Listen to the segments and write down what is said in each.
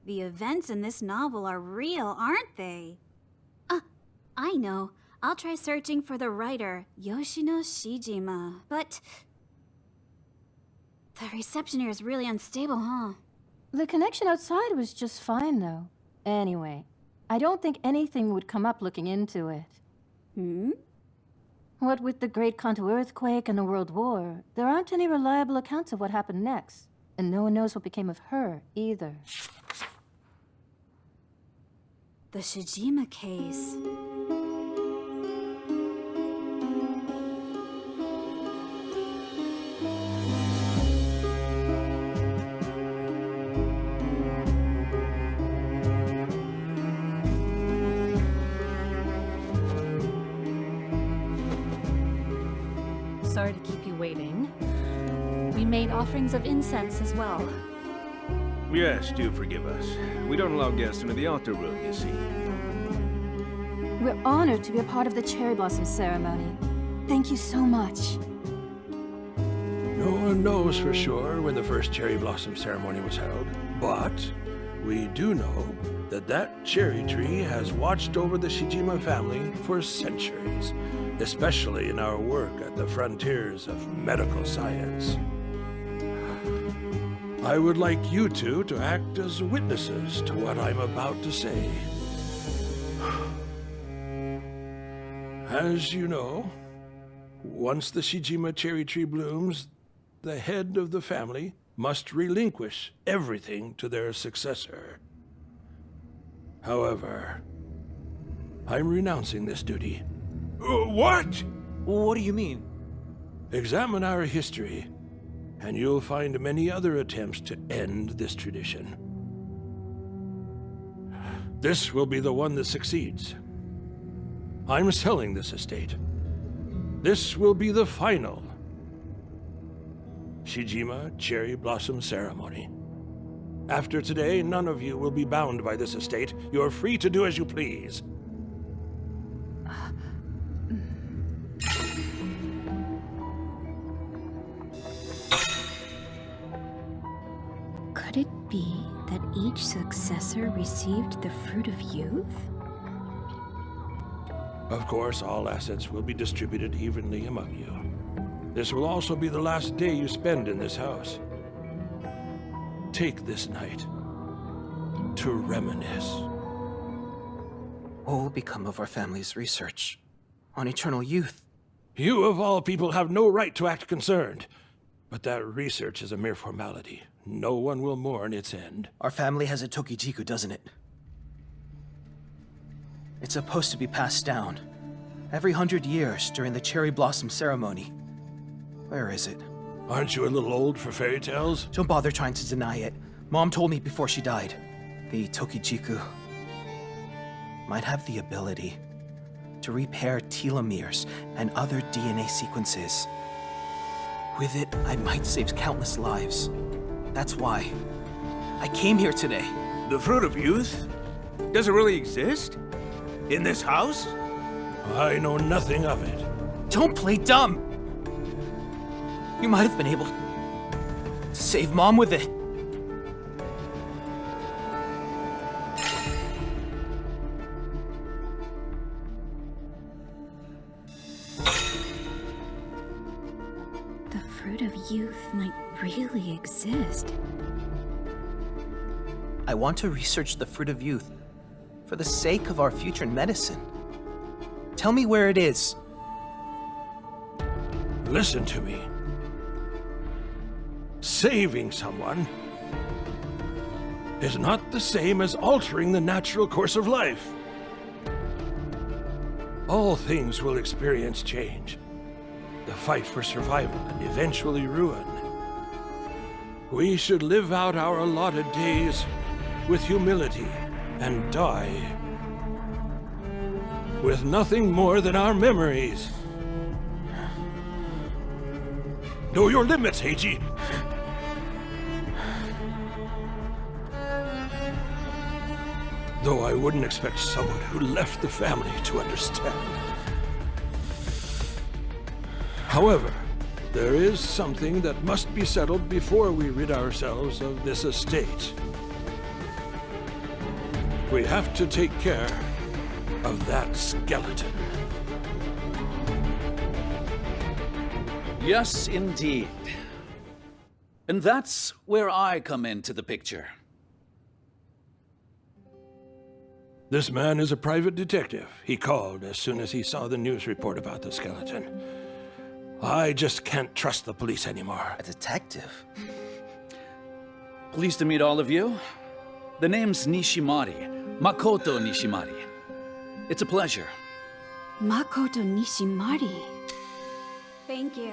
The events in this novel are real, aren't they? I know. I'll try searching for the writer, Yoshino Shijima, but... the reception here is really unstable, huh? The connection outside was just fine, though. Anyway, I don't think anything would come up looking into it. What with the Great Kanto earthquake and the World War, there aren't any reliable accounts of what happened next. And no one knows what became of her, either. The Shijima case. Sorry to keep you waiting. We made offerings of incense as well. Yes, do forgive us. We don't allow guests into the altar room, you see. We're honored to be a part of the cherry blossom ceremony. Thank you so much. No one knows for sure when the first cherry blossom ceremony was held, but we do know that that cherry tree has watched over the Shijima family for centuries, especially in our work at the frontiers of medical science. I would like you two to act as witnesses to what I'm about to say. As you know, once the Shijima cherry tree blooms, the head of the family must relinquish everything to their successor. However, I'm renouncing this duty. What? What do you mean? Examine our history, and you'll find many other attempts to end this tradition. This will be the one that succeeds. I'm selling this estate. This will be the final Shijima Cherry Blossom Ceremony. After today, none of you will be bound by this estate. You're free to do as you please. Could it be that each successor received the fruit of youth? Of course, all assets will be distributed evenly among you. This will also be the last day you spend in this house. Take this night to reminisce. What will become of our family's research on eternal youth? You, of all people, have no right to act concerned. But that research is a mere formality. No one will mourn its end. Our family has a Tokijiku, doesn't it? It's supposed to be passed down every 100 years during the cherry blossom ceremony. Where is it? Aren't you a little old for fairy tales? Don't bother trying to deny it. Mom told me before she died. The Tokijiku might have the ability to repair telomeres and other DNA sequences. With it, I might save countless lives. That's why I came here today. The fruit of youth? Does it really exist? In this house? I know nothing of it. Don't play dumb! You might have been able to save Mom with it. The fruit of youth might really exist. I want to research the fruit of youth for the sake of our future in medicine. Tell me where it is. Listen to me. Saving someone is not the same as altering the natural course of life. All things will experience change. The fight for survival and eventually ruin. We should live out our allotted days with humility and die with nothing more than our memories. Know your limits, Heiji. Though I wouldn't expect someone who left the family to understand. However, there is something that must be settled before we rid ourselves of this estate. We have to take care of that skeleton. Yes, indeed. And that's where I come into the picture. This man is a private detective. He called as soon as he saw the news report about the skeleton. I just can't trust the police anymore. A detective? Pleased to meet all of you. The name's Nishimari. Makoto Nishimari. It's a pleasure. Makoto Nishimari. Thank you.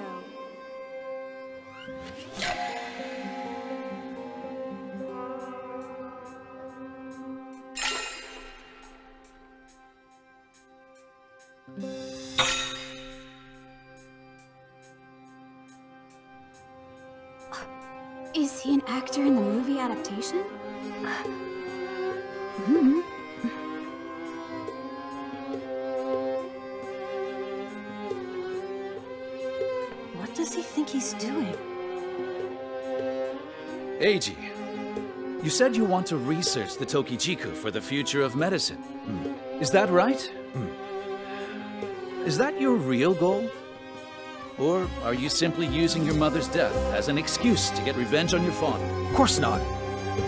Is he an actor in the movie adaptation? What does he think he's doing? Eiji, you said you want to research the Tokijiku for the future of medicine. Is that right? Is that your real goal? Or are you simply using your mother's death as an excuse to get revenge on your father? Of course not.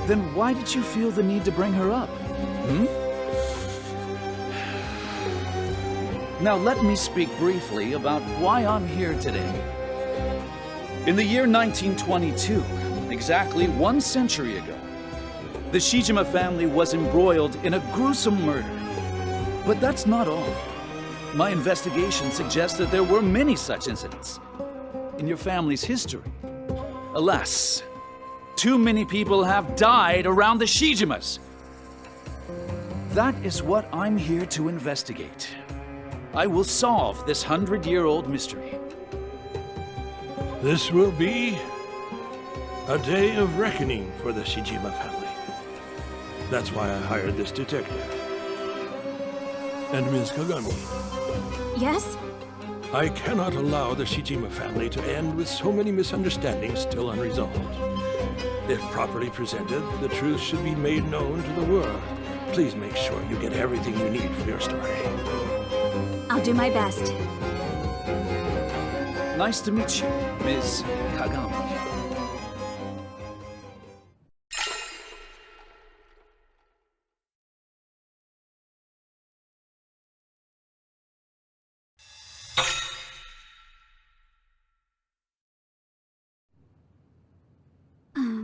Then why did you feel the need to bring her up? Now let me speak briefly about why I'm here today. In the year 1922, exactly 1 century ago, the Shijima family was embroiled in a gruesome murder. But that's not all. My investigation suggests that there were many such incidents in your family's history. Alas, too many people have died around the Shijimas. That is what I'm here to investigate. I will solve this 100-year-old mystery. This will be a day of reckoning for the Shijima family. That's why I hired this detective. And Ms. Kagami, Yes? I cannot allow the Shijima family to end with so many misunderstandings still unresolved. If properly presented, the truth should be made known to the world. Please make sure you get everything you need for your story. I'll do my best. Nice to meet you, Ms. Kagami.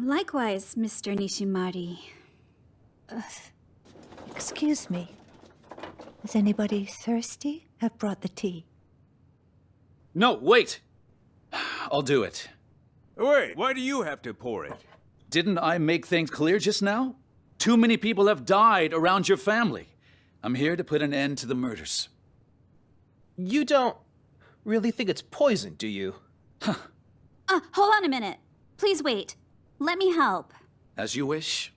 Likewise, Mr. Nishimari. Excuse me. Is anybody thirsty? I've brought the tea. No, wait! I'll do it. Wait, why do you have to pour it? Didn't I make things clear just now? Too many people have died around your family. I'm here to put an end to the murders. You don't really think it's poison, do you? Hold on a minute. Please wait. Let me help. As you wish.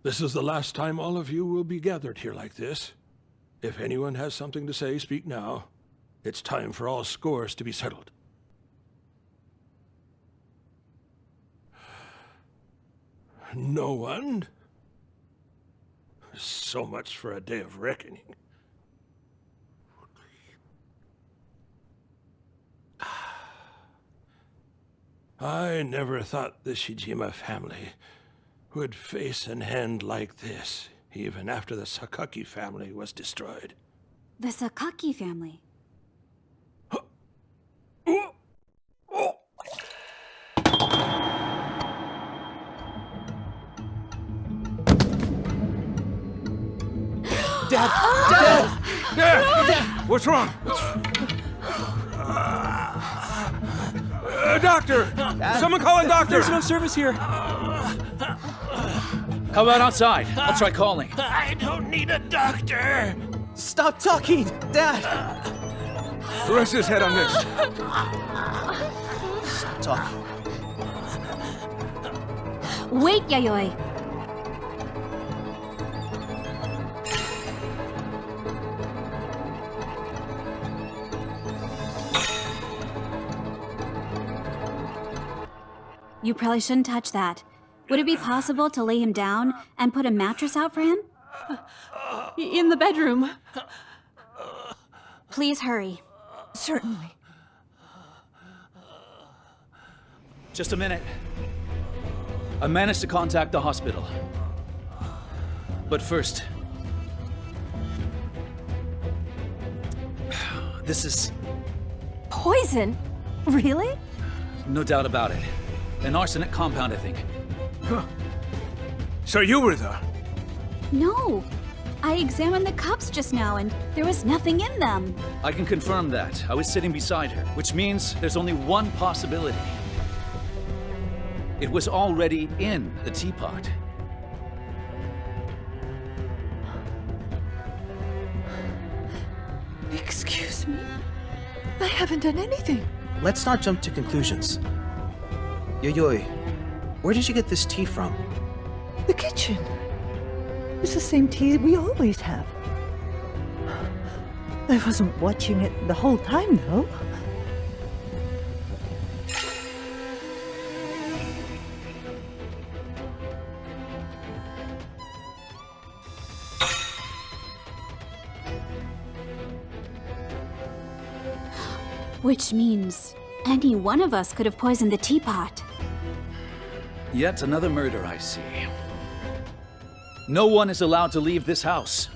This is the last time all of you will be gathered here like this. If anyone has something to say, speak now. It's time for all scores to be settled. No one? So much for a day of reckoning. I never thought the Shijima family would face an end like this, even after the Sakaki family was destroyed. The Sakaki family. Dad! What's wrong? Doctor! Someone call a doctor! There's no service here. How about outside? I'll try calling. I don't need a doctor! Stop talking, Dad! Rest his head on this. Stop talking. Wait, Yayoi. You probably shouldn't touch that. Would it be possible to lay him down and put a mattress out for him? In the bedroom. Please hurry. Certainly. Just a minute. I managed to contact the hospital. But first... This is... Poison? Really? no doubt about it. An arsenic compound, I think. Huh. So you were there? No. I examined the cups just now and there was nothing in them. I can confirm that. I was sitting beside her, which means there's only one possibility. It was already in the teapot. Excuse me? I haven't done anything. Let's not jump to conclusions. Yoyoi, where did you get this tea from? The kitchen. It's the same tea we always have. I wasn't watching it the whole time, though. Which means any one of us could have poisoned the teapot. Yet another murder, I see. No one is allowed to leave this house.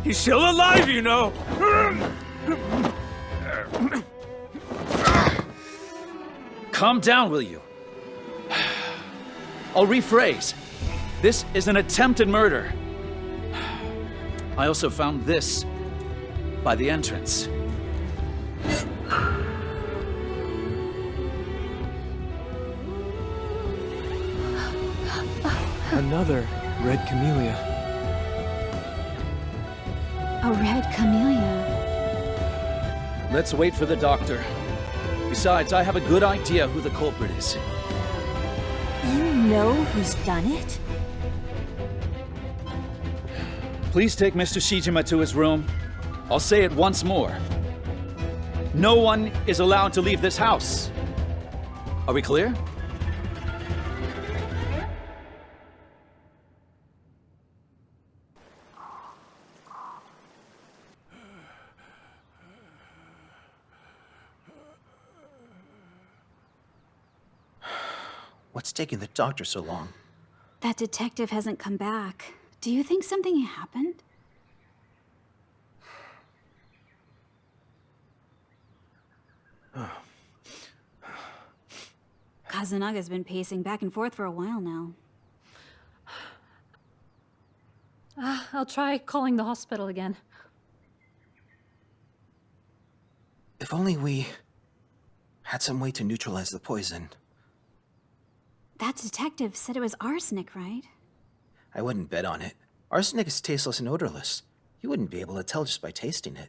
He's still alive, you know! Calm down, will you? I'll rephrase. This is an attempted murder. I also found this by the entrance. Another red camellia. A red camellia. Let's wait for the doctor. Besides, I have a good idea who the culprit is. You know who's done it? Please take Mr. Shijima to his room. I'll say it once more. No one is allowed to leave this house. Are we clear? What's taking the doctor so long? That detective hasn't come back. Do you think something happened? Kazunaga's been pacing back and forth for a while now. I'll try calling the hospital again. If only we had some way to neutralize the poison. That detective said it was arsenic, right? I wouldn't bet on it. Arsenic is tasteless and odorless. You wouldn't be able to tell just by tasting it.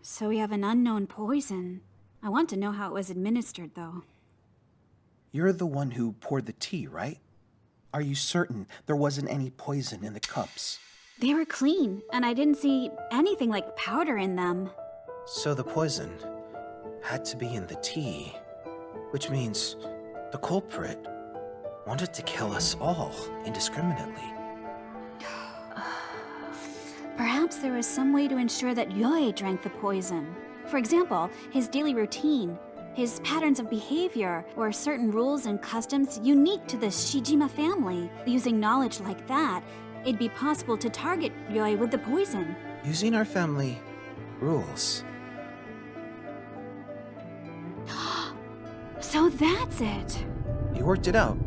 So we have an unknown poison. I want to know how it was administered, though. You're the one who poured the tea, right? Are you certain there wasn't any poison in the cups? They were clean, and I didn't see anything like powder in them. So the poison had to be in the tea, which means the culprit wanted to kill us all indiscriminately. Perhaps there was some way to ensure that Yoi drank the poison. For example, his daily routine, his patterns of behavior, or certain rules and customs unique to the Shijima family. Using knowledge like that, it'd be possible to target Yoi with the poison. Using our family rules. So that's it. You worked it out.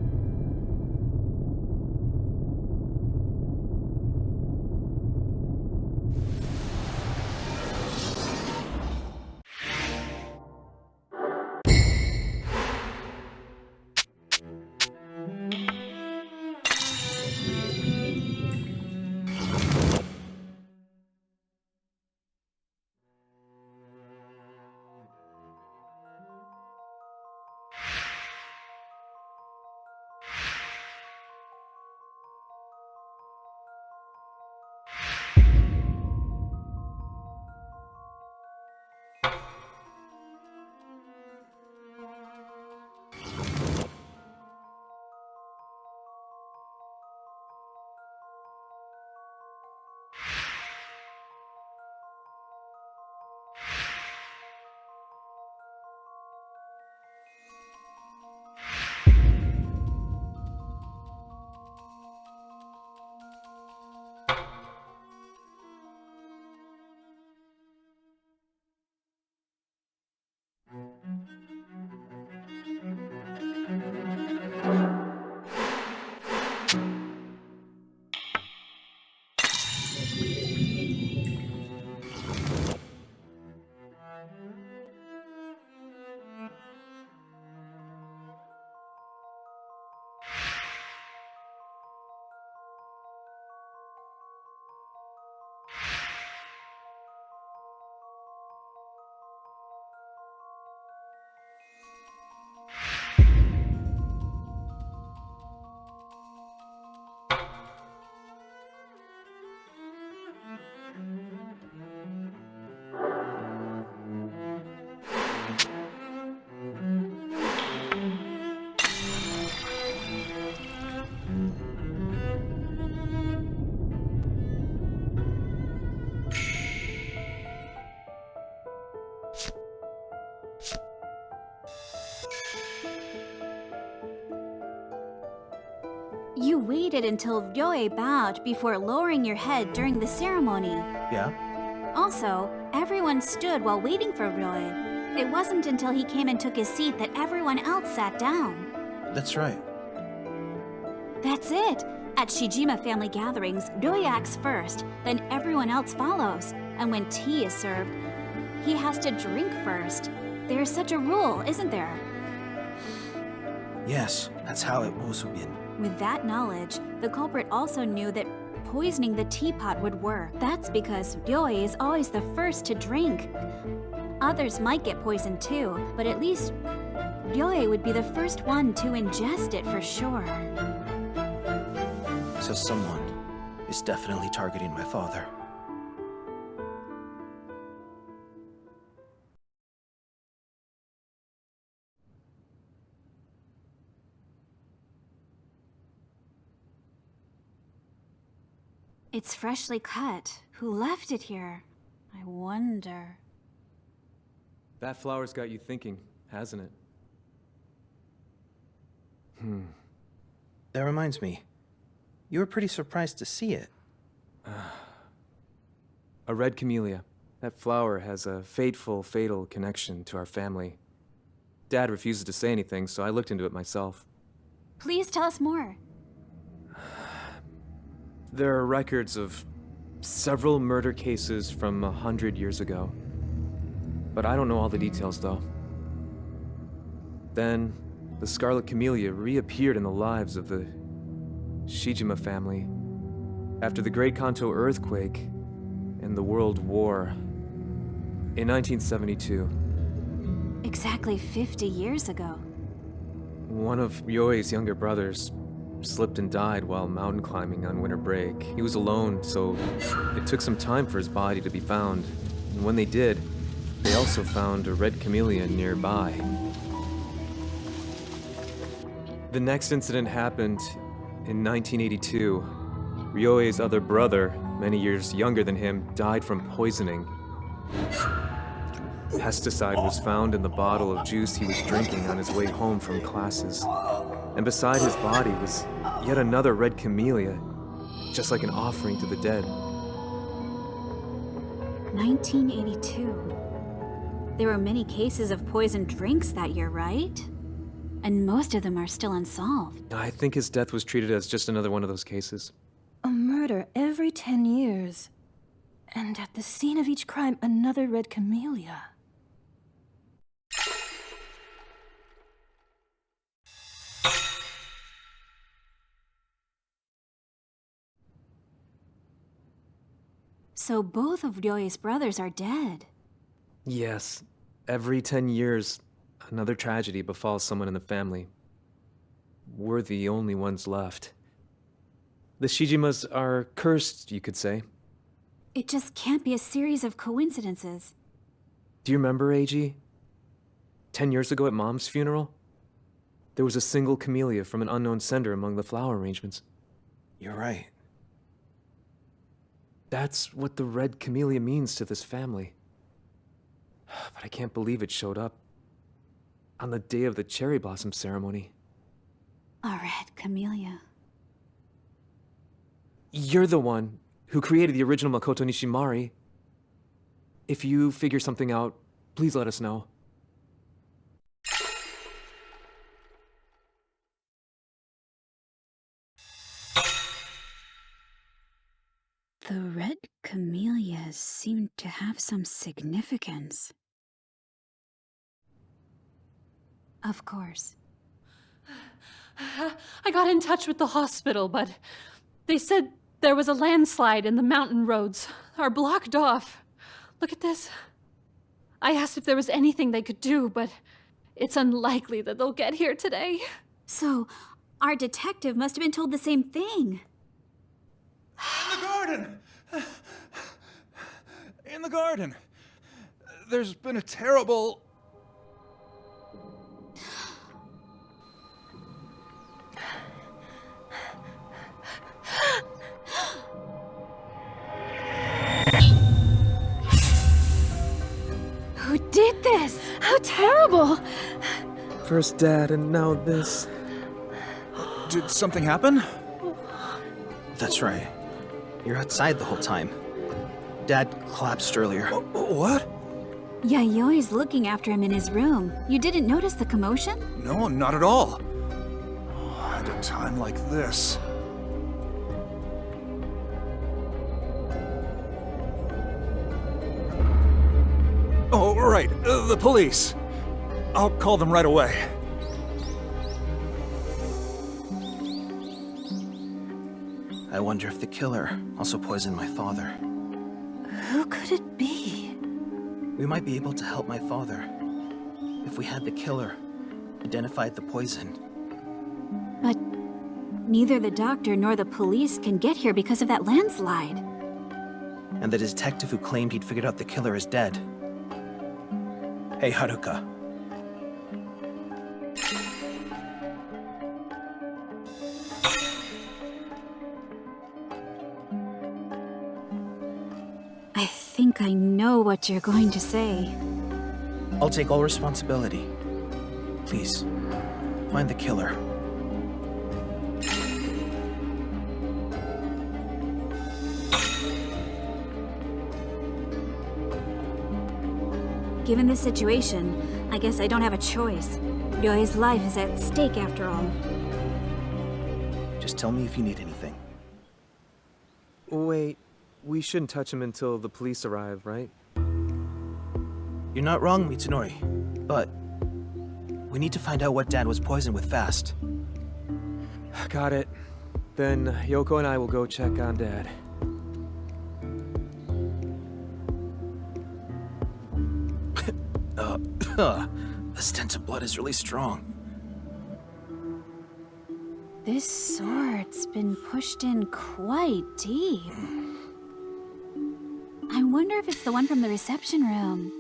waited until Ryoe bowed before lowering your head during the ceremony. Yeah? Also, everyone stood while waiting for Ryoe. It wasn't until he came and took his seat that everyone else sat down. That's right. That's it. At Shijima family gatherings, Ryoe acts first, then everyone else follows. And when tea is served, he has to drink first. There's such a rule, isn't there? Yes, that's how it was. With that knowledge, the culprit also knew that poisoning the teapot would work. That's because Ryoe is always the first to drink. Others might get poisoned too, but at least Ryoe would be the first one to ingest it for sure. So someone is definitely targeting my father. It's freshly cut. Who left it here? I wonder. That flower's got you thinking, hasn't it? That reminds me. You were pretty surprised to see it. A red camellia. That flower has a fatal connection to our family. Dad refuses to say anything, so I looked into it myself. Please tell us more. There are records of several murder cases from 100 years ago. But I don't know all the details, though. Then, the Scarlet Camellia reappeared in the lives of the Shijima family after the Great Kanto earthquake and the World War in 1972. Exactly 50 years ago. One of Ryoe's younger brothers slipped and died while mountain climbing on winter break. He was alone, so it took some time for his body to be found. And when they did, they also found a red camellia nearby. The next incident happened in 1982. Ryoe's other brother, many years younger than him, died from poisoning. Pesticide was found in the bottle of juice he was drinking on his way home from classes. And beside his body was yet another red camellia, just like an offering to the dead. 1982. There were many cases of poisoned drinks that year, right? And most of them are still unsolved. I think his death was treated as just another one of those cases. A murder every 10 years. And at the scene of each crime, another red camellia. So both of Ryoe's brothers are dead. Yes, every 10 years, another tragedy befalls someone in the family. We're the only ones left. The Shijimas are cursed, you could say. It just can't be a series of coincidences. Do you remember, AG? 10 years ago at Mom's funeral? There was a single camellia from an unknown sender among the flower arrangements. You're right. That's what the red camellia means to this family. But I can't believe it showed up on the day of the cherry blossom ceremony. A red camellia. You're the one who created the original Makoto Nishimari. If you figure something out, please let us know. The red camellias seem to have some significance. Of course. I got in touch with the hospital, but they said there was a landslide and the mountain roads are blocked off. Look at this. I asked if there was anything they could do, but it's unlikely that they'll get here today. So, our detective must have been told the same thing. In the garden! In the garden! There's been a terrible... Who did this? How terrible! First Dad, and now this. Did something happen? That's right. You're outside the whole time. Dad collapsed earlier. What? Yayoi's looking after him in his room. You didn't notice the commotion? No, not at all. At a time like this. Oh, right. The police. I'll call them right away. I wonder if the killer also poisoned my father. Who could it be? We might be able to help my father if we had the killer identified the poison. But neither the doctor nor the police can get here because of that landslide. And the detective who claimed he'd figured out the killer is dead. Hey, Haruka. I think I know what you're going to say. I'll take all responsibility. Please, find the killer. Given the situation, I guess I don't have a choice. Ryoi's life is at stake after all. Just tell me if you need anything. Wait, we shouldn't touch him until the police arrive, right? You're not wrong, Mitsunori, but we need to find out what Dad was poisoned with fast. Got it. Then Yoko and I will go check on Dad. The stench of blood is really strong. This sword's been pushed in quite deep. I wonder if it's the one from the reception room.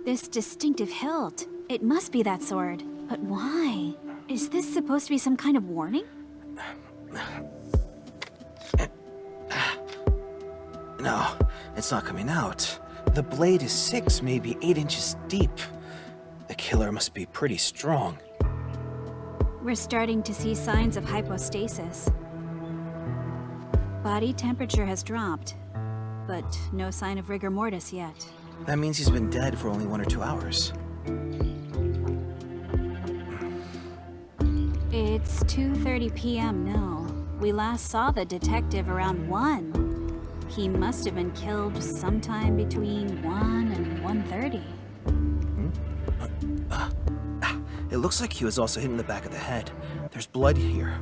This distinctive hilt. It must be that sword. But why? Is this supposed to be some kind of warning? No, it's not coming out. The blade is 6, maybe 8 inches deep. The killer must be pretty strong. We're starting to see signs of hypostasis. Body temperature has dropped, but no sign of rigor mortis yet. That means he's been dead for only 1 or 2 hours. It's 2:30 p.m. now. We last saw the detective around 1. He must have been killed sometime between 1 and 1:30. It looks like he was also hit in the back of the head. There's blood here.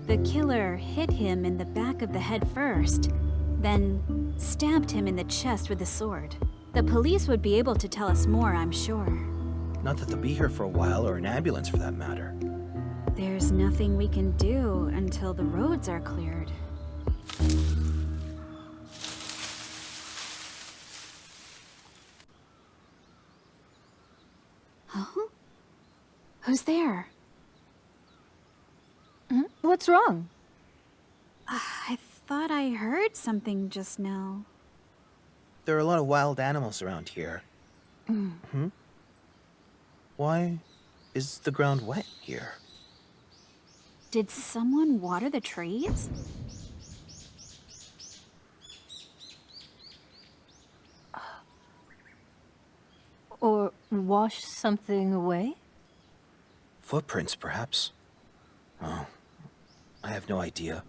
The killer hit him in the back of the head first, then stabbed him in the chest with the sword. The police would be able to tell us more, I'm sure. Not that they'll be here for a while, or an ambulance for that matter. There's nothing we can do until the roads are cleared. Huh? Who's there? What's wrong? I thought I heard something just now. There are a lot of wild animals around here. Why is the ground wet here? Did someone water the trees? Or wash something away? Footprints, perhaps? Oh, I have no idea.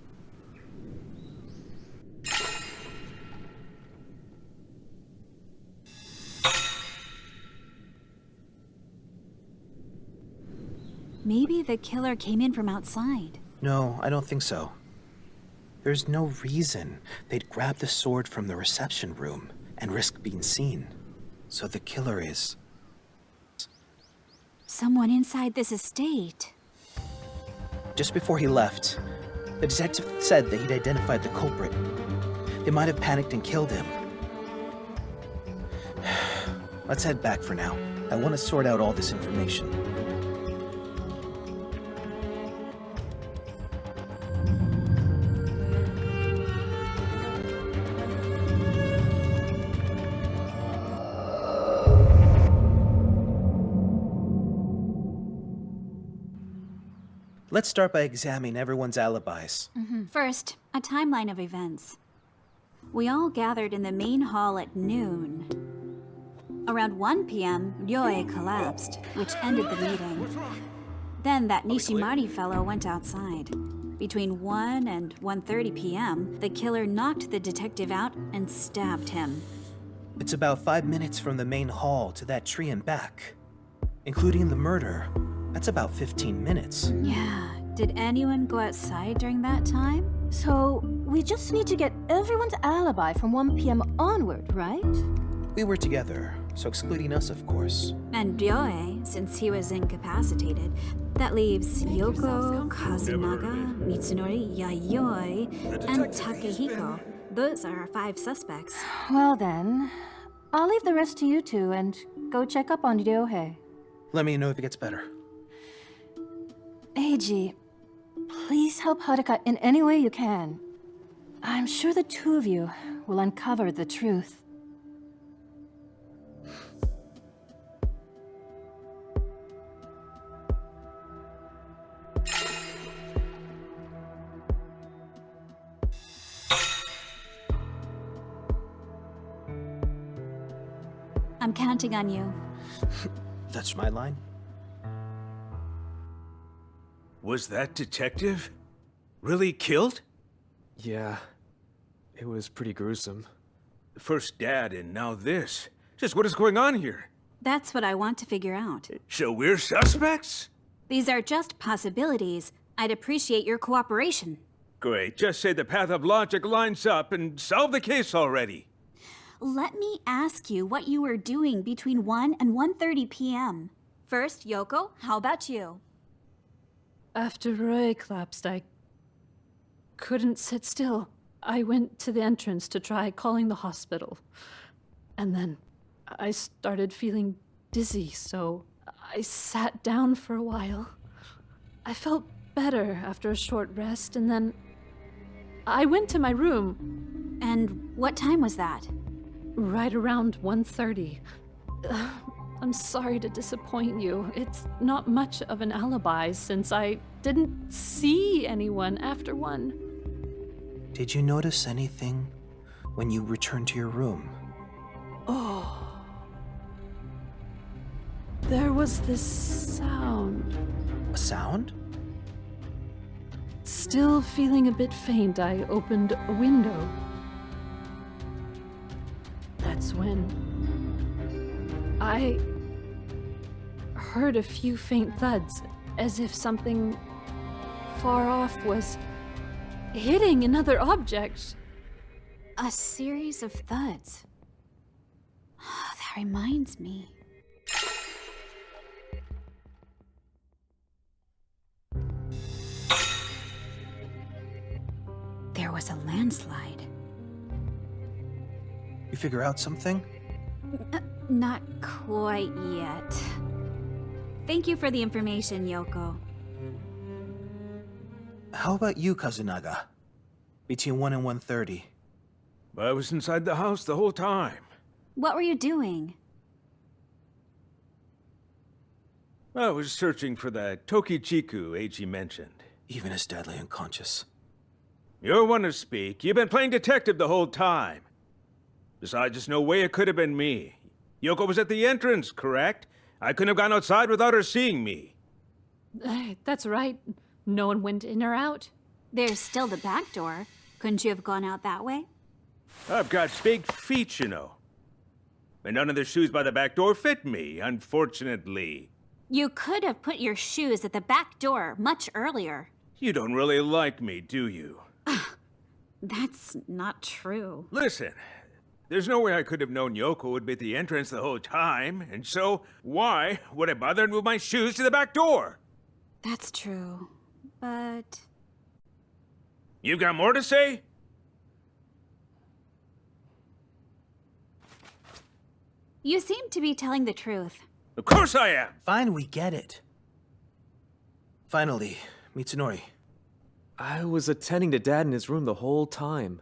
Maybe the killer came in from outside. No, I don't think so. There's no reason they'd grab the sword from the reception room and risk being seen. So the killer is... Someone inside this estate. Just before he left, the detective said that he'd identified the culprit. They might have panicked and killed him. Let's head back for now. I want to sort out all this information. Let's start by examining everyone's alibis. First, a timeline of events. We all gathered in the main hall at noon. Around 1 p.m., Ryoe collapsed, which ended the meeting. Then that Nishimari fellow went outside. Between 1 and 1:30 p.m., the killer knocked the detective out and stabbed him. It's about 5 minutes from the main hall to that tree and back. Including the murder, that's about 15 minutes. Yeah, did anyone go outside during that time? So, we just need to get everyone's alibi from 1 p.m. onward, right? We were together, so excluding us, of course. And Ryoe, since he was incapacitated, that leaves Yoko, Kazunaga, Mitsunori, Yayoi, and Takehiko. Those are our 5 suspects. Well then, I'll leave the rest to you two and go check up on Ryohei. Let me know if it gets better. Eiji, please help Haruka in any way you can. I'm sure the two of you will uncover the truth. I'm counting on you. That's my line. Was that detective really killed? Yeah, it was pretty gruesome. First Dad and now this. Just what is going on here? That's what I want to figure out. So we're suspects? These are just possibilities. I'd appreciate your cooperation. Great, just say the path of logic lines up and solve the case already. Let me ask you what you were doing between 1 and 1:30 p.m. First, Yoko, how about you? After Roy collapsed, I couldn't sit still. I went to the entrance to try calling the hospital. And then I started feeling dizzy, so I sat down for a while. I felt better after a short rest, and then I went to my room. And what time was that? Right around 1:30. I'm sorry to disappoint you. It's not much of an alibi since I didn't see anyone after 1. Did you notice anything when you returned to your room? Oh. There was this sound. A sound? Still feeling a bit faint, I opened a window. That's when I heard a few faint thuds, as if something far off was hitting another object. A series of thuds. That reminds me. There was a landslide. You figure out something? Not quite yet. Thank you for the information, Yoko. How about you, Kazunaga? Between 1 and 1:30. I was inside the house the whole time. What were you doing? I was searching for that Tokichiku Eiji mentioned. Even as deadly unconscious. You're one to speak. You've been playing detective the whole time. Besides, there's no way it could have been me. Yoko was at the entrance, correct? I couldn't have gone outside without her seeing me. That's right. No one went in or out. There's still the back door. Couldn't you have gone out that way? I've got big feet, you know. And none of the shoes by the back door fit me, unfortunately. You could have put your shoes at the back door much earlier. You don't really like me, do you? That's not true. Listen, there's no way I could have known Yoko would be at the entrance the whole time, and so why would I bother and move my shoes to the back door? That's true, but... You've got more to say? You seem to be telling the truth. Of course I am! Fine, we get it. Finally, Mitsunori. I was attending to Dad in his room the whole time.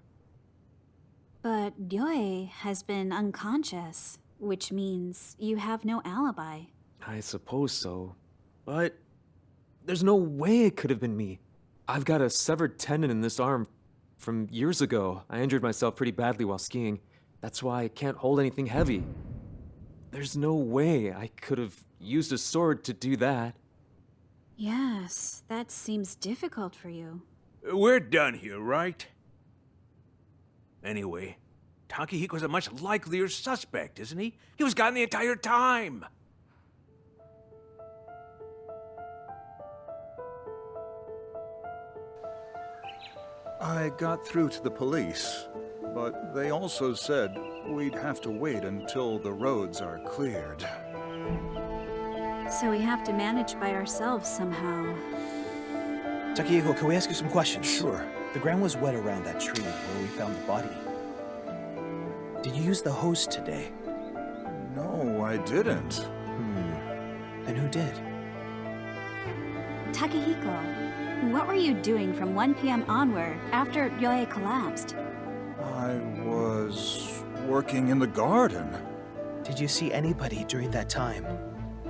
But Ryoe has been unconscious, which means you have no alibi. I suppose so. But There's no way it could have been me. I've got a severed tendon in this arm from years ago. I injured myself pretty badly while skiing. That's why I can't hold anything heavy. There's no way I could have used a sword to do that. Yes, that seems difficult for you. We're done here, right? Anyway, Takehiko's a much likelier suspect, isn't he? He was gone the entire time. I got through to the police, but they also said we'd have to wait until the roads are cleared. So we have to manage by ourselves somehow. Takehiko, can we ask you some questions? Sure. The ground was wet around that tree where we found the body. Did you use the hose today? No, I didn't. Then who did? Takehiko, what were you doing from 1 p.m. onward after Yoe collapsed? I was working in the garden. Did you see anybody during that time?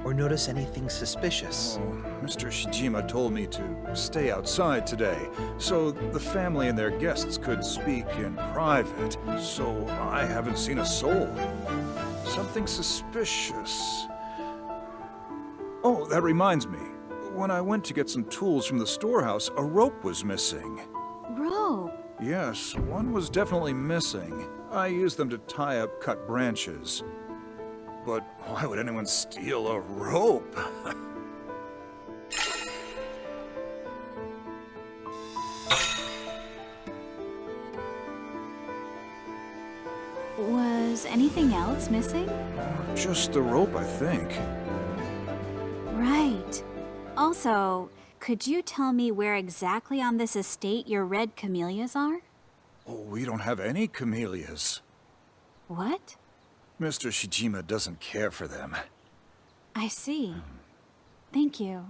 Or notice anything suspicious? Oh, Mr. Shijima told me to stay outside today, so the family and their guests could speak in private. So I haven't seen a soul. Something suspicious. Oh, that reminds me. When I went to get some tools from the storehouse, a rope was missing. Rope? Yes, one was definitely missing. I used them to tie up cut branches. But why would anyone steal a rope? Was anything else missing? Just the rope, I think. Right. Also, could you tell me where exactly on this estate your red camellias are? Oh, we don't have any camellias. What? Mr. Shijima doesn't care for them. I see. Thank you.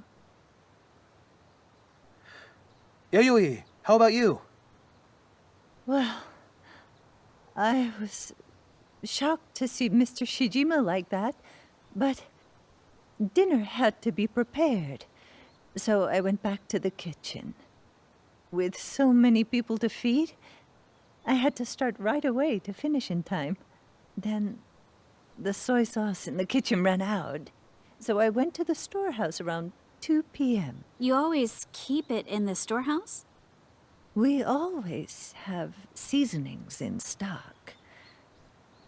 Yayoi, how about you? Well, I was shocked to see Mr. Shijima like that, but dinner had to be prepared, so I went back to the kitchen. With so many people to feed, I had to start right away to finish in time. Then the soy sauce in the kitchen ran out, so I went to the storehouse around 2 p.m. You always keep it in the storehouse? We always have seasonings in stock.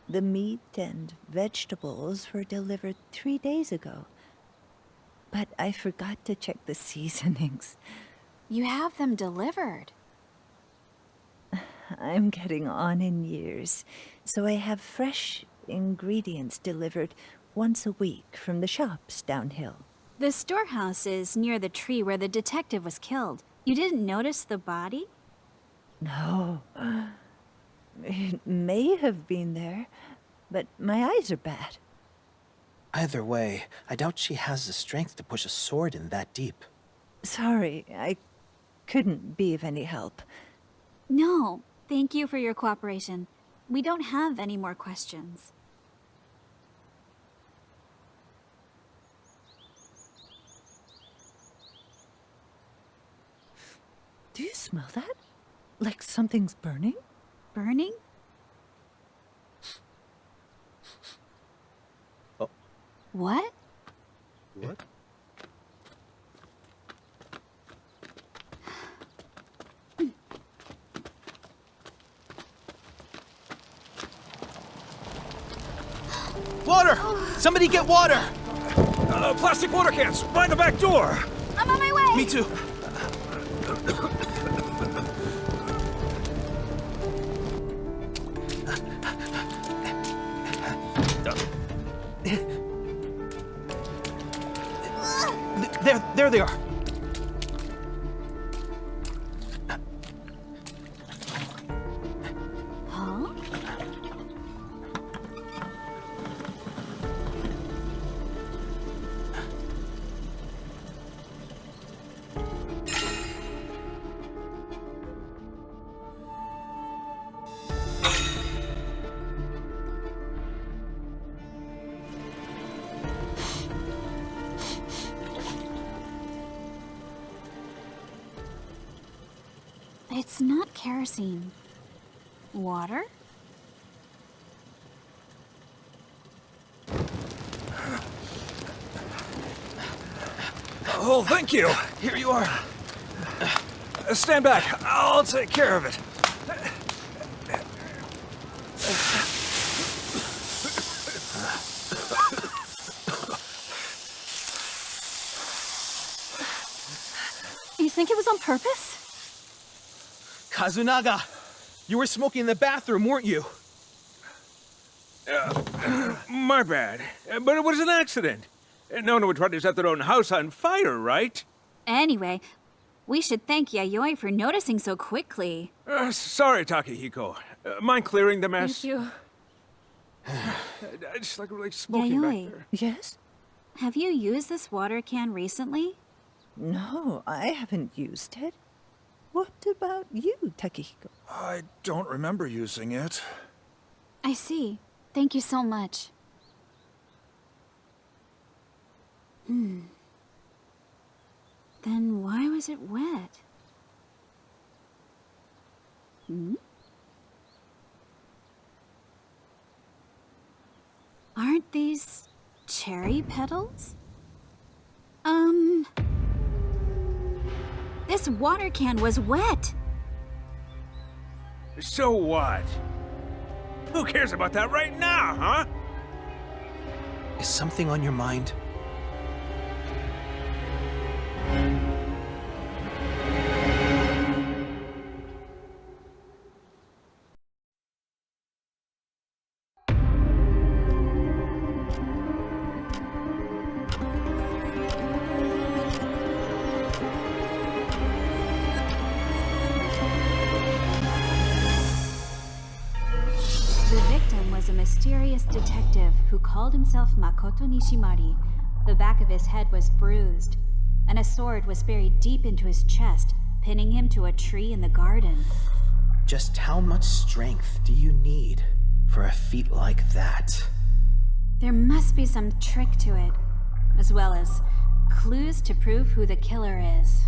The meat and vegetables were delivered 3 days ago, but I forgot to check the seasonings. You have them delivered. I'm getting on in years, so I have fresh ingredients delivered once a week from the shops downhill. The storehouse is near the tree where the detective was killed. You didn't notice the body? No. It may have been there, but my eyes are bad. Either way, I doubt she has the strength to push a sword in that deep. Sorry, I couldn't be of any help. No, thank you for your cooperation. We don't have any more questions. Do you smell that? Like something's burning? Burning? Oh. What? What? Water! Somebody get water! Plastic water cans! By the back door! I'm on my way! Me too. There they are. Huh? kerosene. Water? Oh, thank you. Here you are. Stand back. I'll take care of it. You think it was on purpose? Kazunaga, you were smoking in the bathroom, weren't you? My bad. But it was an accident. No one would try to set their own house on fire, right? Anyway, we should thank Yayoi for noticing so quickly. Sorry, Takehiko. Mind clearing the mess? Thank you. I just like really smoking back Yayoi. there. Yes? Have you used this water can recently? No, I haven't used it. What about you, Takehiko? I don't remember using it. I see. Thank you so much. Then why was it wet? Aren't these cherry petals? This water can was wet. So what? Who cares about that right now, huh? Is something on your mind? The victim was a mysterious detective who called himself Makoto Nishimari. The back of his head was bruised, and a sword was buried deep into his chest, pinning him to a tree in the garden. Just how much strength do you need for a feat like that? There must be some trick to it, as well as clues to prove who the killer is.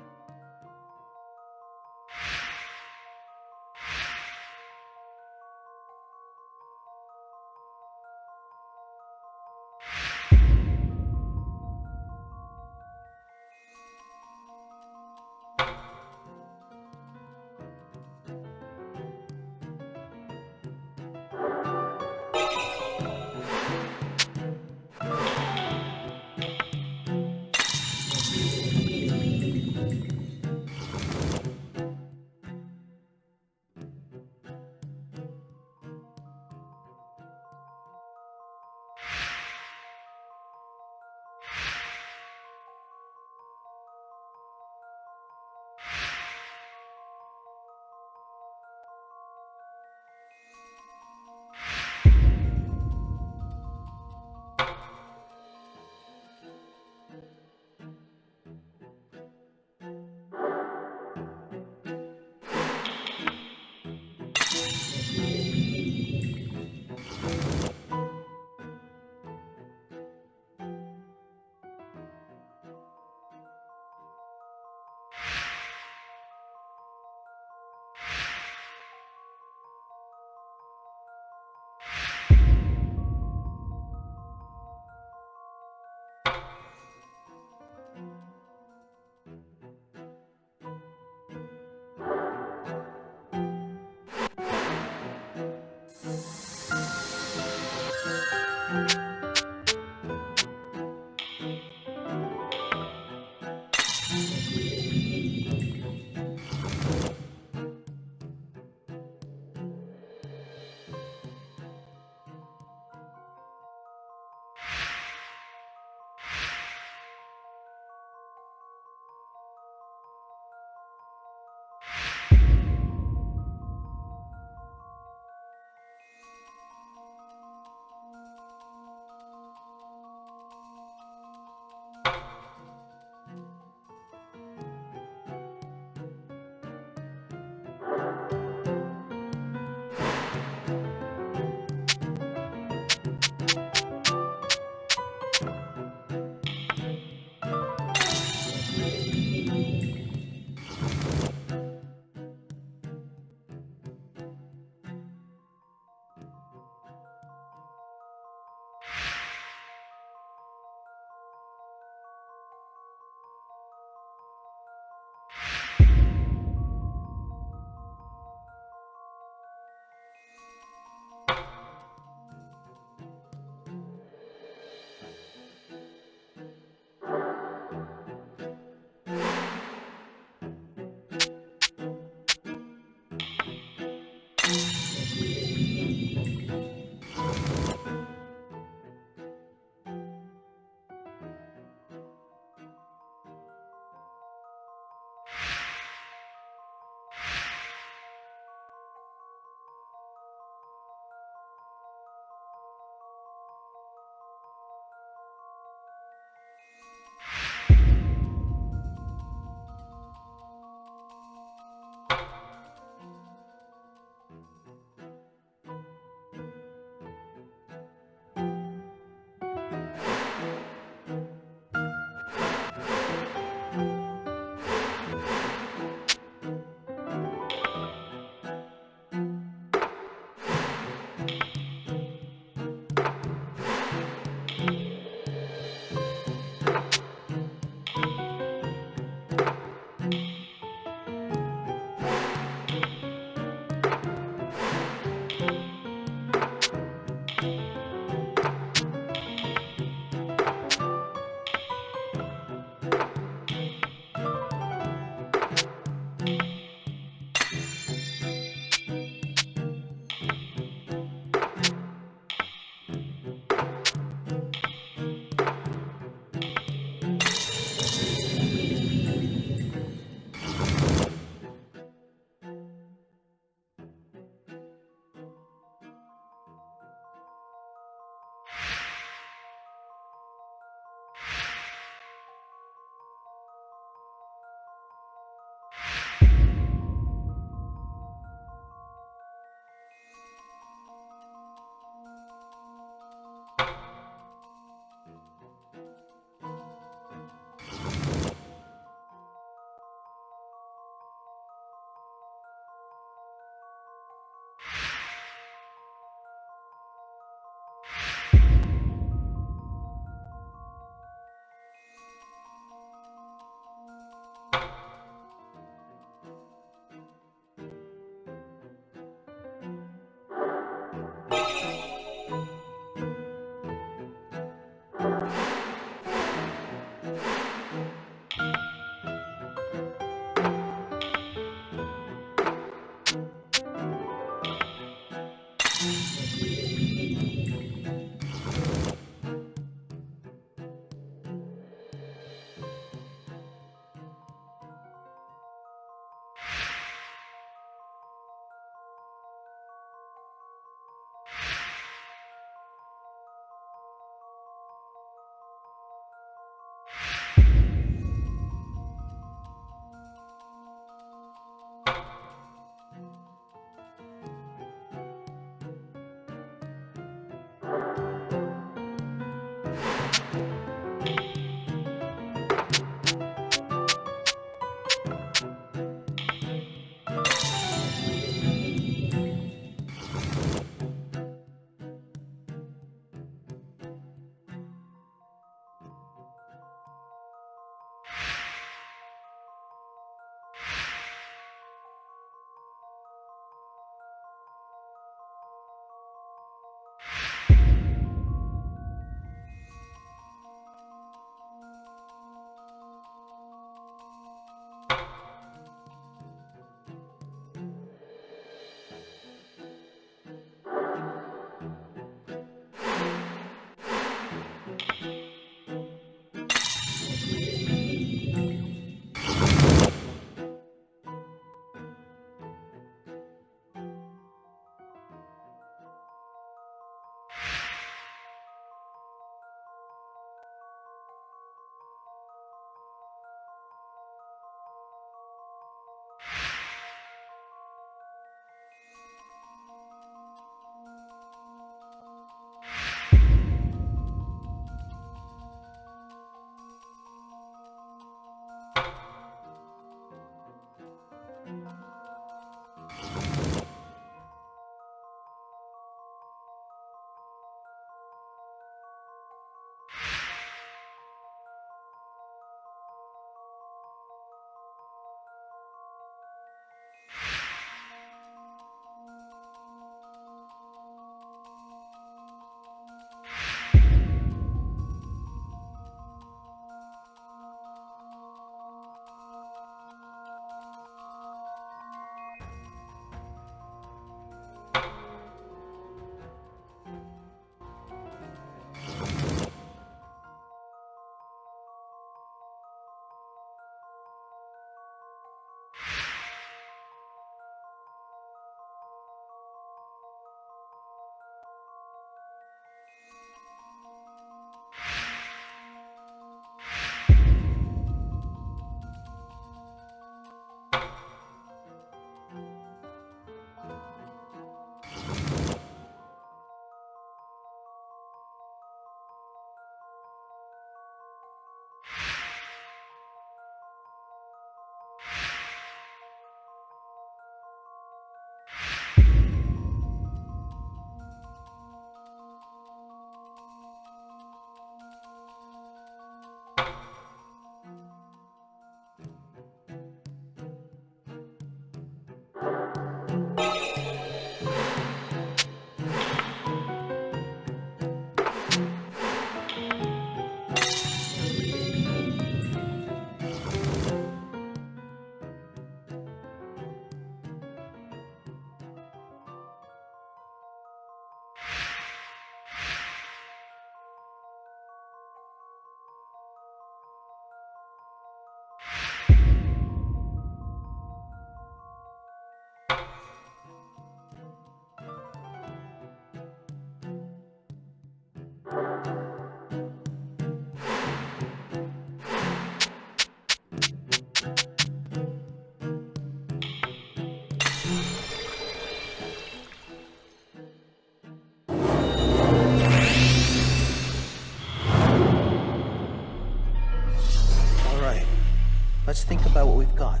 Let's think about what we've got.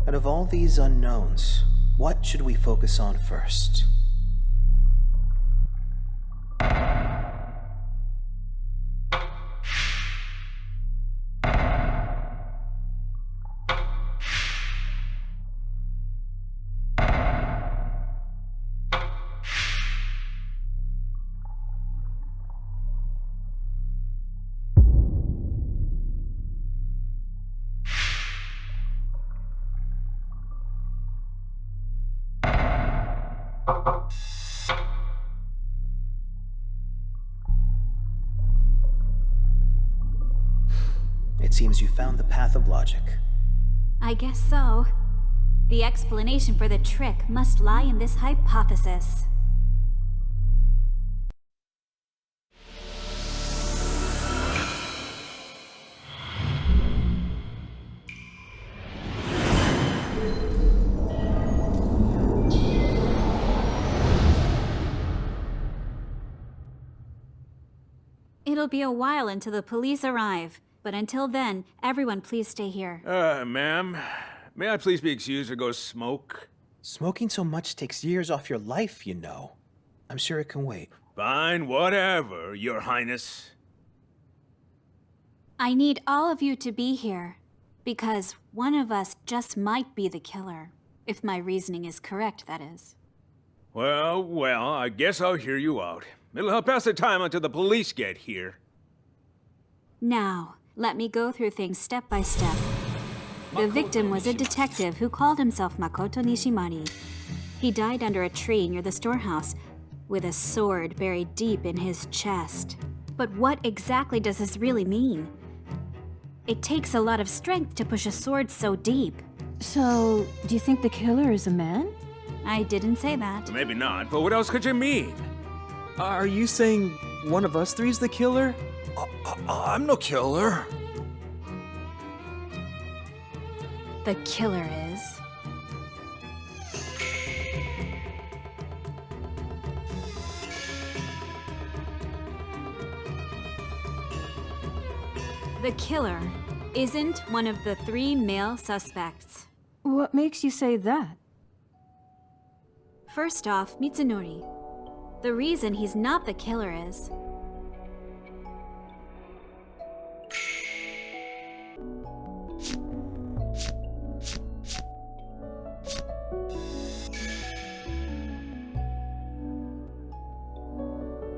Out of all these unknowns, what should we focus on first? It seems you found the path of logic. I guess so. The explanation for the trick must lie in this hypothesis. It'll be a while until the police arrive, but until then, everyone please stay here. Ma'am, may I please be excused to go smoke? Smoking so much takes years off your life, you know. I'm sure it can wait. Fine, whatever, Your Highness. I need all of you to be here, because one of us just might be the killer. If my reasoning is correct, that is. Well, I guess I'll hear you out. It'll help pass the time until the police get here. Now, let me go through things step by step. The victim was a detective who called himself Makoto Nishimari. He died under a tree near the storehouse, with a sword buried deep in his chest. But what exactly does this really mean? It takes a lot of strength to push a sword so deep. So, do you think the killer is a man? I didn't say that. Maybe not, but what else could you mean? Are you saying one of us three's the killer? I'm no killer. The killer is... The killer isn't one of the 3 male suspects. What makes you say that? First off, Mitsunori. The reason he's not the killer is...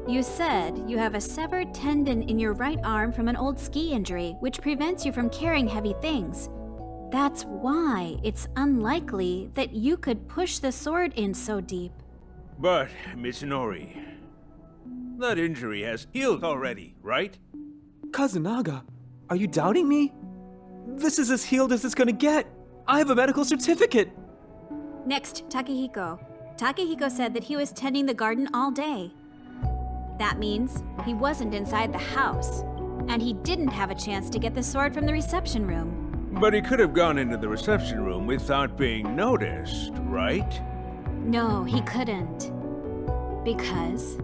You said you have a severed tendon in your right arm from an old ski injury, which prevents you from carrying heavy things. That's why it's unlikely that you could push the sword in so deep. But, Mitsunori, that injury has healed already, right? Kazunaga, are you doubting me? This is as healed as it's gonna get. I have a medical certificate. Next, Takehiko. Takehiko said that he was tending the garden all day. That means he wasn't inside the house, and he didn't have a chance to get the sword from the reception room. But he could have gone into the reception room without being noticed, right? No, he couldn't. Because...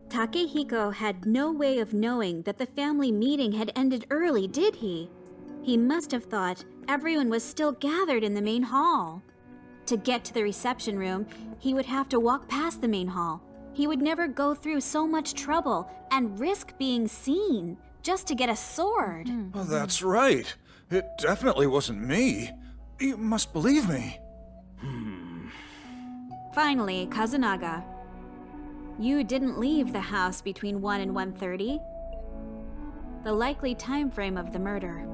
Takehiko had no way of knowing that the family meeting had ended early, did he? He must have thought everyone was still gathered in the main hall. To get to the reception room, he would have to walk past the main hall. He would never go through so much trouble and risk being seen just to get a sword. Well, that's right. It definitely wasn't me. You must believe me. Finally, Kazunaga. You didn't leave the house between 1 and 1:30. The likely time frame of the murder.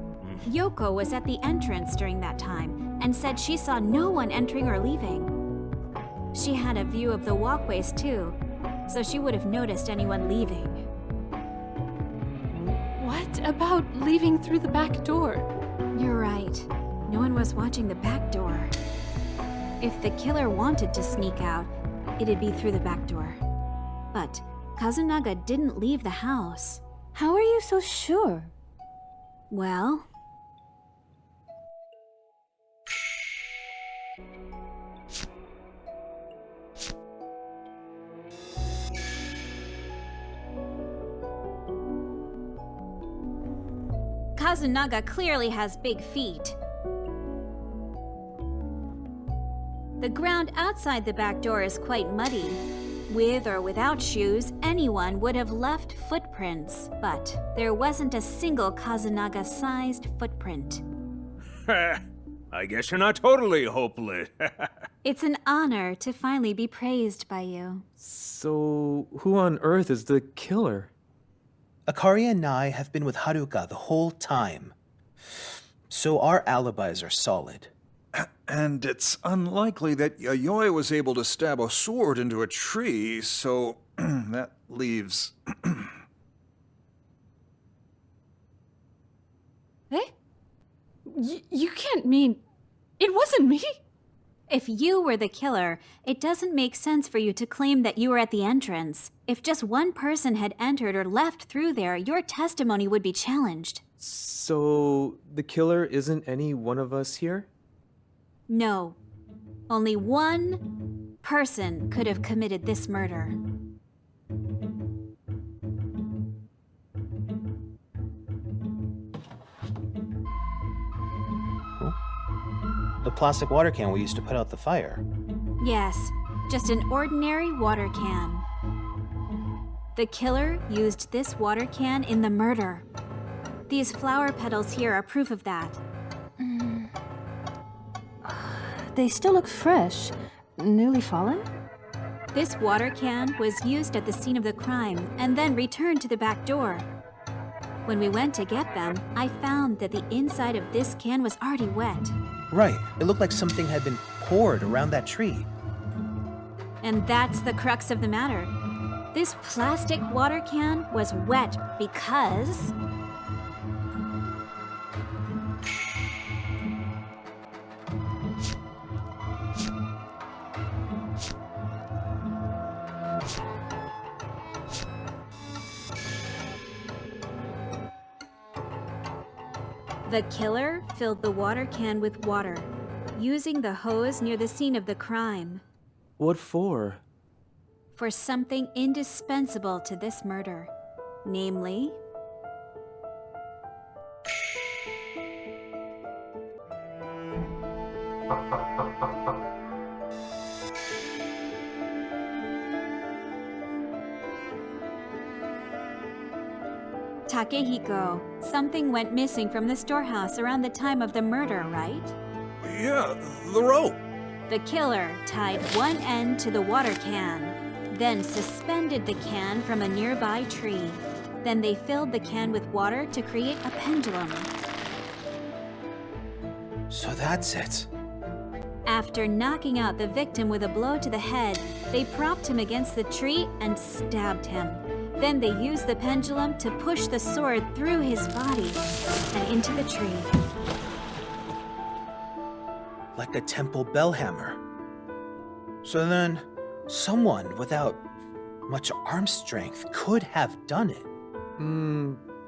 Yoko was at the entrance during that time and said she saw no one entering or leaving. She had a view of the walkways too, so she would have noticed anyone leaving. What about leaving through the back door? You're right. No one was watching the back door. If the killer wanted to sneak out, it'd be through the back door. But Kazunaga didn't leave the house. How are you so sure? Well... Kazunaga clearly has big feet. The ground outside the back door is quite muddy. With or without shoes, anyone would have left footprints, but there wasn't a single Kazunaga-sized footprint. I guess you're not totally hopeless. It's an honor to finally be praised by you. So, who on earth is the killer? Akari and I have been with Haruka the whole time. So our alibis are solid. And it's unlikely that Yayoi was able to stab a sword into a tree, so that leaves... Eh? You can't mean... It wasn't me? If you were the killer, it doesn't make sense for you to claim that you were at the entrance. If just one person had entered or left through there, your testimony would be challenged. So, the killer isn't any one of us here? No. Only one person could have committed this murder. The plastic water can we used to put out the fire. Yes, just an ordinary water can. The killer used this water can in the murder. These flower petals here are proof of that. They still look fresh. Newly fallen? This water can was used at the scene of the crime and then returned to the back door. When we went to get them, I found that the inside of this can was already wet. Right. It looked like something had been poured around that tree. And that's the crux of the matter. This plastic water can was wet because... The killer filled the water can with water, using the hose near the scene of the crime. What for? For something indispensable to this murder, namely... Takehiko, something went missing from the storehouse around the time of the murder, right? Yeah, the rope. The killer tied one end to the water can, then suspended the can from a nearby tree. Then they filled the can with water to create a pendulum. So that's it. After knocking out the victim with a blow to the head, they propped him against the tree and stabbed him. Then they used the pendulum to push the sword through his body and into the tree. Like a temple bell hammer. So then, someone without much arm strength could have done it.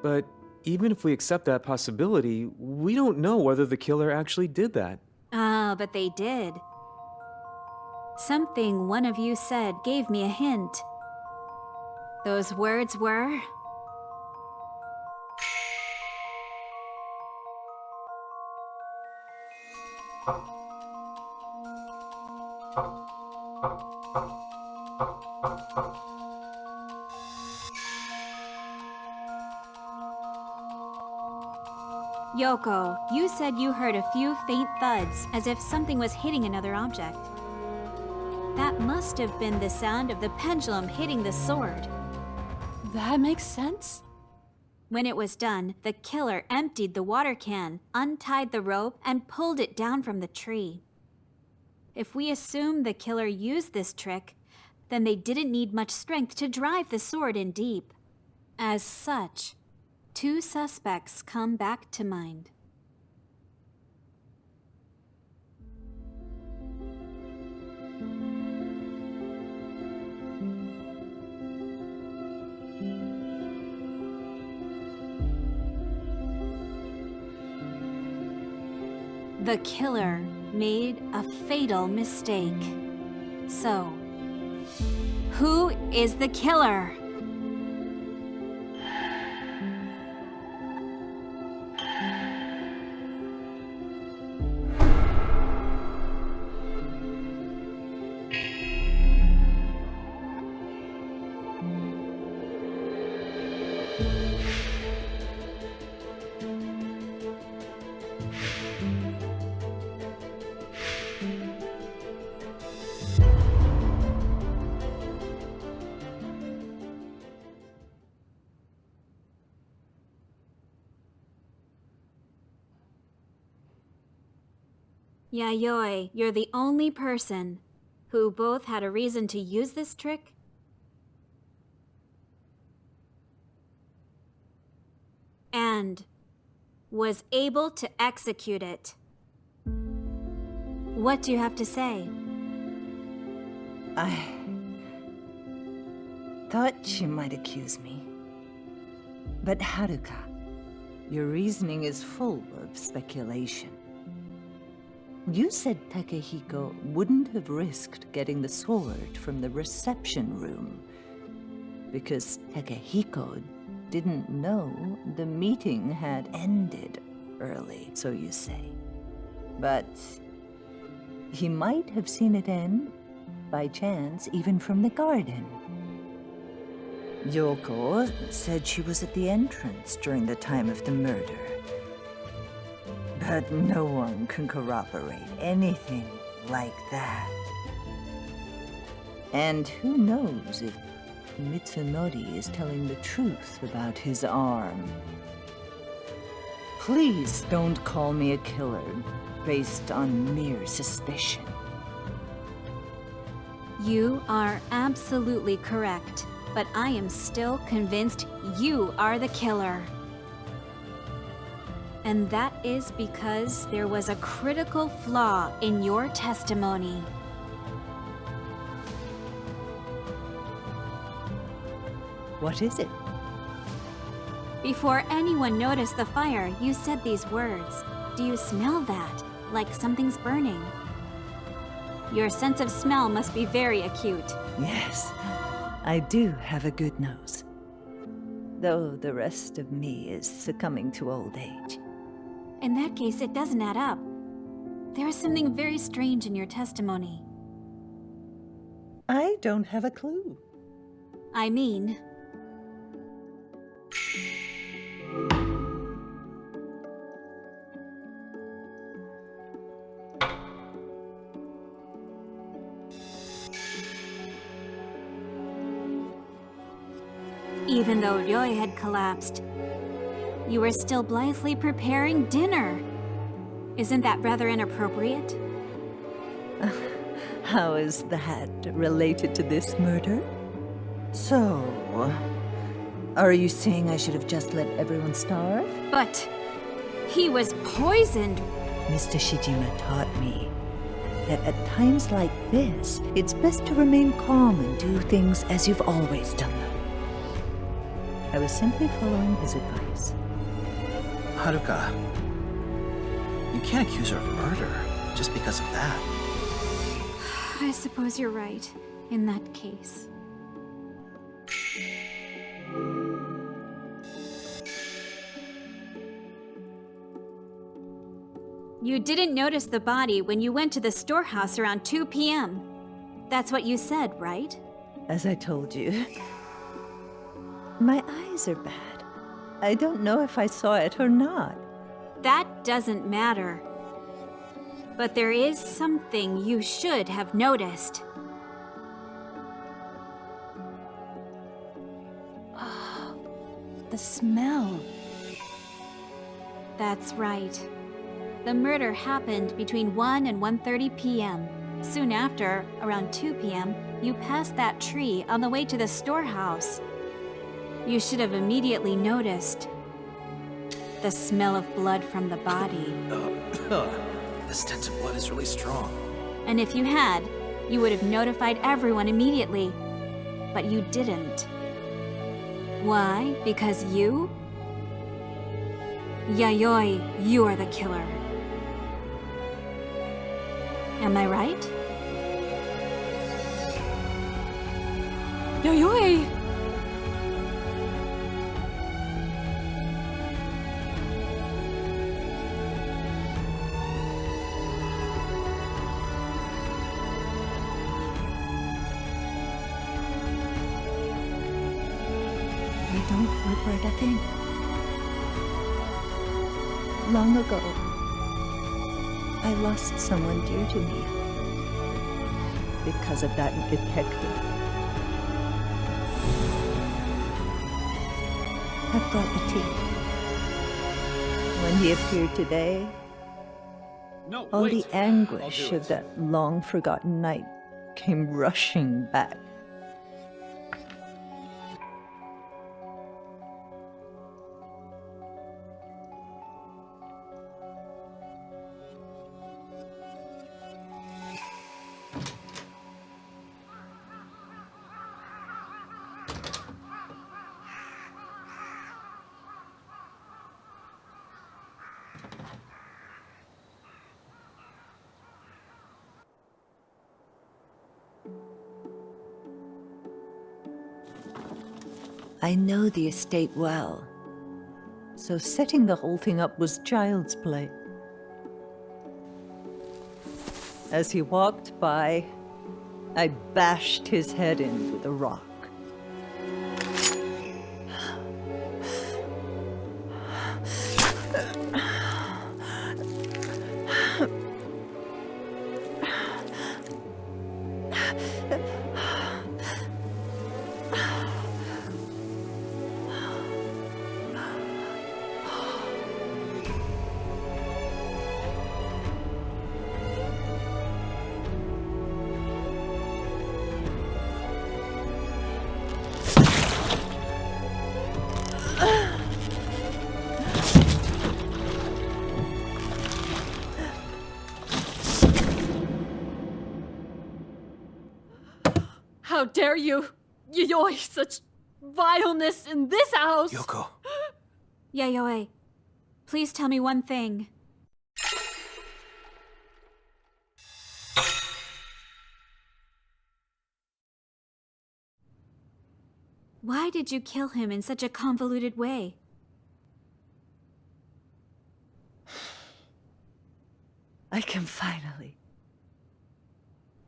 But even if we accept that possibility, we don't know whether the killer actually did that. Ah, but they did. Something one of you said gave me a hint. Those words were... Yoko, you said you heard a few faint thuds, as if something was hitting another object. That must have been the sound of the pendulum hitting the sword. That makes sense. When it was done, the killer emptied the water can, untied the rope, and pulled it down from the tree. If we assume the killer used this trick, then they didn't need much strength to drive the sword in deep. As such, 2 suspects come back to mind. The killer made a fatal mistake. So, who is the killer? Yayoi, you're the only person who both had a reason to use this trick and was able to execute it. What do you have to say? I thought she might accuse me. But Haruka, your reasoning is full of speculation. You said Takehiko wouldn't have risked getting the sword from the reception room because Takehiko didn't know the meeting had ended early, so you say. But he might have seen it end, by chance, even from the garden. Yoko said she was at the entrance during the time of the murder. But no one can corroborate anything like that. And who knows if Mitsunori is telling the truth about his arm. Please don't call me a killer based on mere suspicion. You are absolutely correct, but I am still convinced you are the killer. And that is because there was a critical flaw in your testimony. What is it? Before anyone noticed the fire, you said these words. Do you smell that? Like something's burning. Your sense of smell must be very acute. Yes, I do have a good nose. Though the rest of me is succumbing to old age. In that case, it doesn't add up. There is something very strange in your testimony. I don't have a clue. I mean... Even though Ryoi had collapsed, you were still blithely preparing dinner. Isn't that rather inappropriate? How is that related to this murder? So, are you saying I should have just let everyone starve? But he was poisoned. Mr. Shijima taught me that at times like this, it's best to remain calm and do things as you've always done them. I was simply following his advice. Haruka, you can't accuse her of murder just because of that. I suppose you're right, in that case. You didn't notice the body when you went to the storehouse around 2 p.m. That's what you said, right? As I told you, my eyes are bad. I don't know if I saw it or not. That doesn't matter. But there is something you should have noticed. The smell. That's right. The murder happened between 1 and 1:30 p.m. Soon after, around 2 p.m., you passed that tree on the way to the storehouse. You should have immediately noticed the smell of blood from the body. The stench of blood is really strong. And if you had, you would have notified everyone immediately. But you didn't. Why? Because you? Yayoi, you're the killer. Am I right? Yayoi! I don't regret a thing. Long ago, I lost someone dear to me because of that detective. I brought the tea. When he appeared today, No, all wait. the I'll anguish do of it. that long-forgotten night came rushing back. I know the estate well, so setting the whole thing up was child's play. As he walked by, I bashed his head in with a rock. How dare you! Yayoi, such vileness in this house! Yoko, Yayoi, please tell me one thing. Why did you kill him in such a convoluted way? I can finally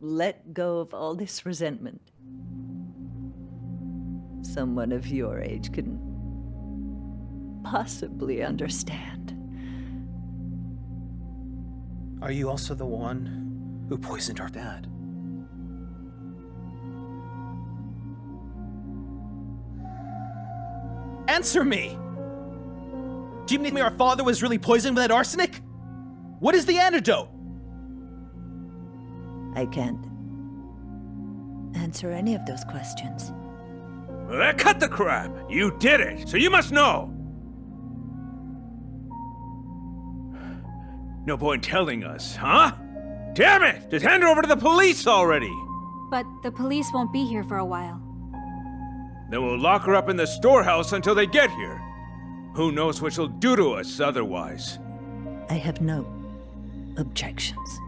let go of all this resentment. Someone of your age couldn't possibly understand. are you also the one who poisoned our dad? Answer me! Do you mean our father was really poisoned with that arsenic? What is the antidote? I can't answer any of those questions. Well, cut the crap! You did it, so you must know! No point telling us, huh? Damn it! Just hand her over to the police already! But the police won't be here for a while. Then we'll lock her up in the storehouse until they get here. Who knows what she'll do to us otherwise? I have no objections.